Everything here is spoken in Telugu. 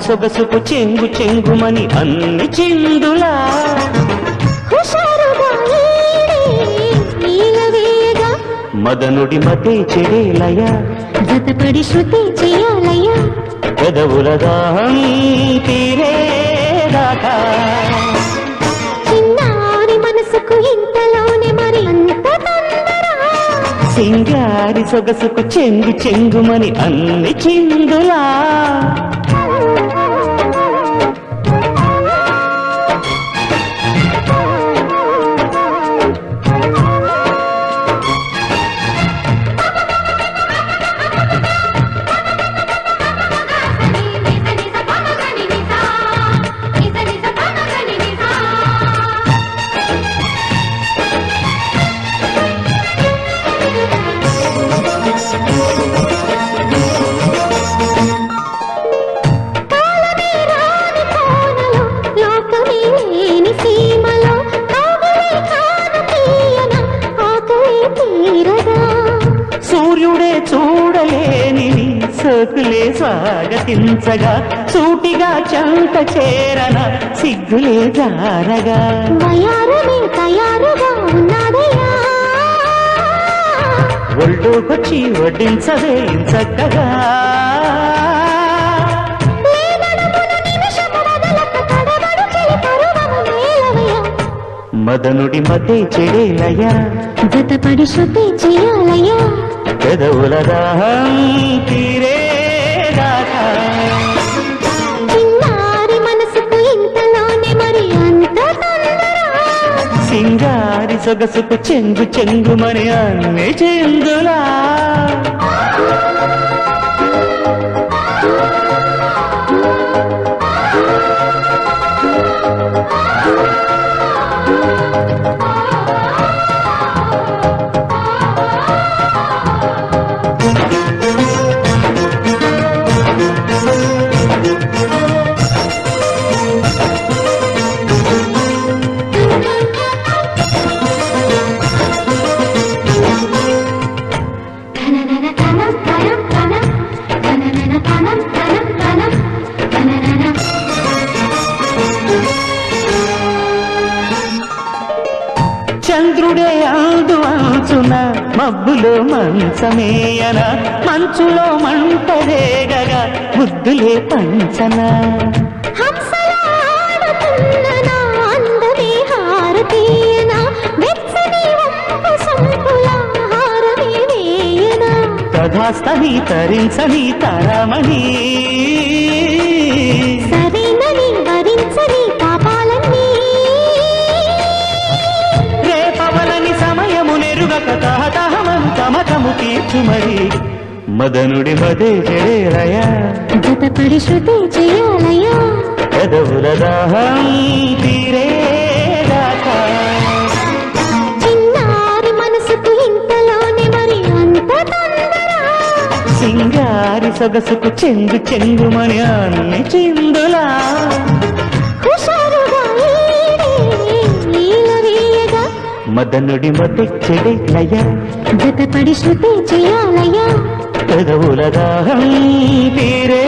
సొగసుకు చెంగు చెంగుమని అన్ని చిందులా మదనుడి మతే చెడేలయ జతపడి శృతి చేయాలయ్యా పెదవుల దాహం తీరేదాకా చిన్నారి మనసుకు ఇంతలోనే మరి అంత తొందర సింగారి సొగసుకు చెంగు చెంగుమని అన్ని చిందులా సూర్యుడే చూడలేని సోకులే స్వాగతించగా సూటిగా చంట చేరన సిగ్గులే జారగా వయారమే తయారుగా ఉన్నదయ్యా ఒళ్ళోకొచ్చి వడ్డించవే చక్కగా మదనుడి మతే చెడేలయ్యా జతపడి శృతి చేయాలయ్యా పెదవుల దాహం తీరేదాకా చిన్నారి మనసుకు ఇంతలోనే మరి అంత తొందర సింగారి సొగసుకు చెంగు చెంగుమని అన్ని చెందులా చంద్రుడే అందు అంచున మబ్బులో మంచమేయన మంచులో మంటరేగగా ముద్దులే పంచన తధాస్తని తరించని తరమణి సరేనని వరించని పాపాలన్నీ రేపవలని సమయము నెరుగక తహతహమను తమకము తీర్చుమరి మదనుడి మదే చెడేలయ జతపడి శృతి చేయాలయ్యా పెదవుల దాహం తీరేదాకా చిన్నారి మనసుకు ఇంతలోనే మరి అంత తొందర సింగారి సొగసుకు చెంగు చెంగుమని అన్ని చిందులా హుషారుగా లీల వేయగా మదనుడి మతే చెడేలయ జతపడి శృతి చేయాలయ్యా పెదవుల దాహం తీరే